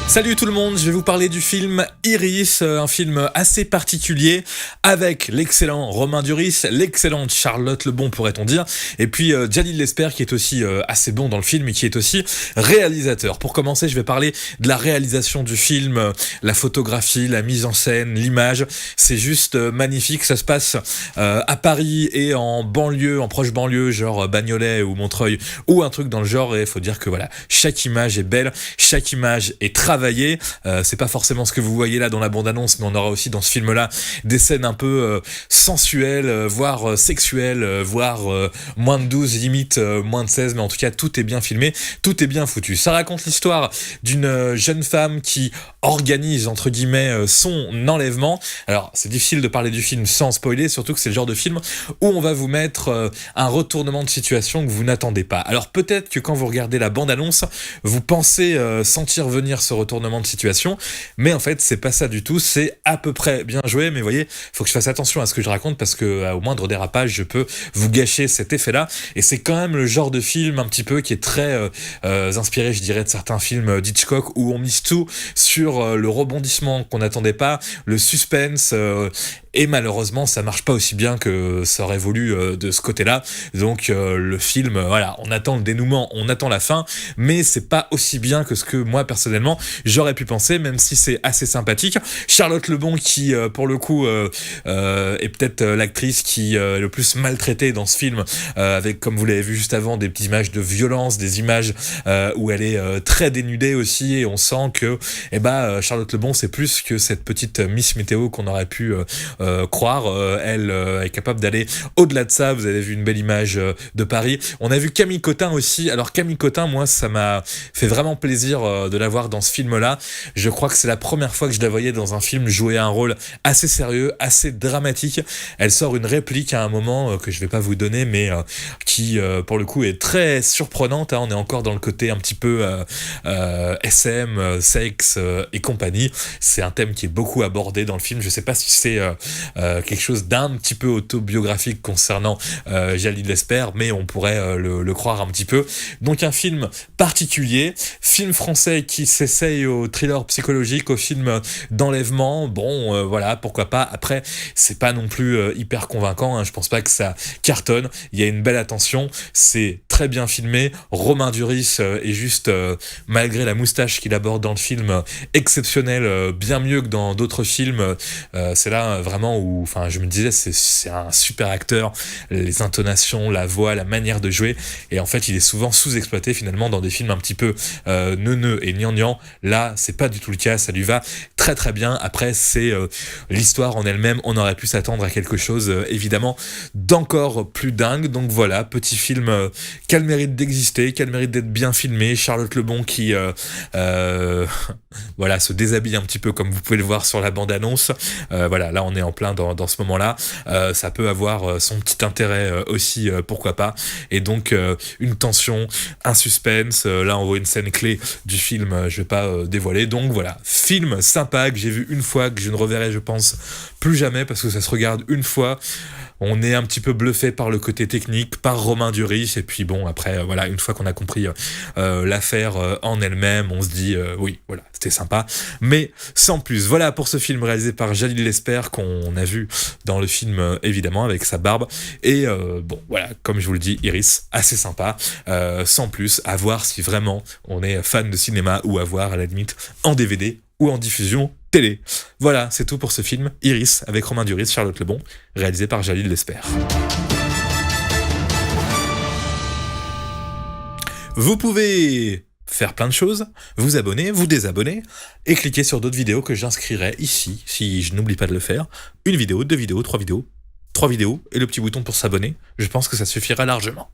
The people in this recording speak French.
Salut tout le monde, je vais vous parler du film Iris, un film assez particulier avec l'excellent Romain Duris, l'excellente Charlotte Lebon pourrait-on dire, et puis Djalil Lesper qui est aussi assez bon dans le film et qui est aussi réalisateur. Pour commencer, je vais parler de la réalisation du film, la photographie, la mise en scène, l'image, c'est juste magnifique, ça se passe à Paris et en banlieue, en proche banlieue, genre Bagnolet ou Montreuil ou un truc dans le genre, et il faut dire que voilà, chaque image est belle, chaque image est travaillée. C'est pas forcément ce que vous voyez là dans la bande-annonce, mais on aura aussi dans ce film-là des scènes un peu sensuelles, voire sexuelles, voire moins de 12, limite moins de 16, mais en tout cas tout est bien filmé, tout est bien foutu. Ça raconte l'histoire d'une jeune femme qui organise entre guillemets son enlèvement. Alors c'est difficile de parler du film sans spoiler, surtout que c'est le genre de film où on va vous mettre un retournement de situation que vous n'attendez pas. Alors peut-être que quand vous regardez la bande-annonce, vous pensez sentir venir ce retournement de situation, mais en fait c'est pas ça du tout, c'est à peu près bien joué, mais vous voyez, faut que je fasse attention à ce que je raconte parce que au moindre dérapage je peux vous gâcher cet effet là, et c'est quand même le genre de film un petit peu qui est très inspiré, je dirais, de certains films d'Hitchcock où on mise tout sur le rebondissement qu'on n'attendait pas, le suspense, et malheureusement ça marche pas aussi bien que ça aurait voulu de ce côté-là. Donc le film, voilà, on attend le dénouement, on attend la fin, mais c'est pas aussi bien que ce que moi personnellement j'aurais pu penser, même si c'est assez sympathique. Charlotte Lebon qui pour le coup est peut-être l'actrice qui est le plus maltraitée dans ce film, avec, comme vous l'avez vu juste avant, des petites images de violence, des images où elle est très dénudée aussi, et on sent que Charlotte Lebon c'est plus que cette petite Miss Météo qu'on aurait pu croire. Elle est capable d'aller au-delà de ça. Vous avez vu une belle image de Paris. On a vu Camille Cotin aussi. Alors Camille Cotin, moi ça m'a fait vraiment plaisir de la voir dans ce film-là. Je crois que c'est la première fois que je la voyais dans un film jouer un rôle assez sérieux, assez dramatique. Elle sort une réplique à un moment que je vais pas vous donner, mais qui pour le coup est très surprenante, hein. On est encore dans le côté un petit peu SM, sexe et compagnie. C'est un thème qui est beaucoup abordé dans le film. Je sais pas si c'est quelque chose d'un petit peu autobiographique concernant Djalil Lesper, mais on pourrait le croire un petit peu. Donc un film particulier, film français qui s'essaye au thriller psychologique, au film d'enlèvement. Bon, voilà, pourquoi pas. Après, c'est pas non plus hyper convaincant, hein. Je pense pas que ça cartonne. Il y a une belle attention, c'est très bien filmé. Romain Duris est juste, malgré la moustache qu'il aborde dans le film, exceptionnel, bien mieux que dans d'autres films. C'est là vraiment où, enfin, je me disais, c'est un super acteur, les intonations, la voix, la manière de jouer, et en fait il est souvent sous-exploité finalement dans des films un petit peu neuneux et gnangnan. Là c'est pas du tout le cas, ça lui va très très bien. Après c'est l'histoire en elle-même, on aurait pu s'attendre à quelque chose évidemment d'encore plus dingue. Donc voilà, petit film qui a le mérite d'exister, qui a le mérite d'être bien filmé. Charlotte Lebon qui voilà, se déshabille un petit peu comme vous pouvez le voir sur la bande-annonce. Voilà, là on est en plein dans ce moment-là. Ça peut avoir son petit intérêt aussi, pourquoi pas. Et donc une tension, un suspense. Là on voit une scène clé du film, je vais pas dévoiler. Donc voilà, film sympa que j'ai vu une fois, que je ne reverrai je pense plus jamais parce que ça se regarde une fois. On est un petit peu bluffé par le côté technique, par Romain Duris, et puis bon, après, voilà, une fois qu'on a compris l'affaire en elle-même, on se dit, oui, voilà, c'était sympa, mais sans plus. Voilà pour ce film réalisé par Djalil Lesper, qu'on a vu dans le film, évidemment, avec sa barbe, et bon, voilà, comme je vous le dis, Iris, assez sympa, sans plus, à voir si vraiment on est fan de cinéma, ou à voir, à la limite, en DVD, ou en diffusion télé. Voilà, c'est tout pour ce film, Iris, avec Romain Duris, Charlotte Lebon, réalisé par Djalil Lesper. Vous pouvez faire plein de choses, vous abonner, vous désabonner, et cliquer sur d'autres vidéos que j'inscrirai ici, si je n'oublie pas de le faire. Une vidéo, 2 vidéos, 3 vidéos, 3 vidéos, et le petit bouton pour s'abonner. Je pense que ça suffira largement.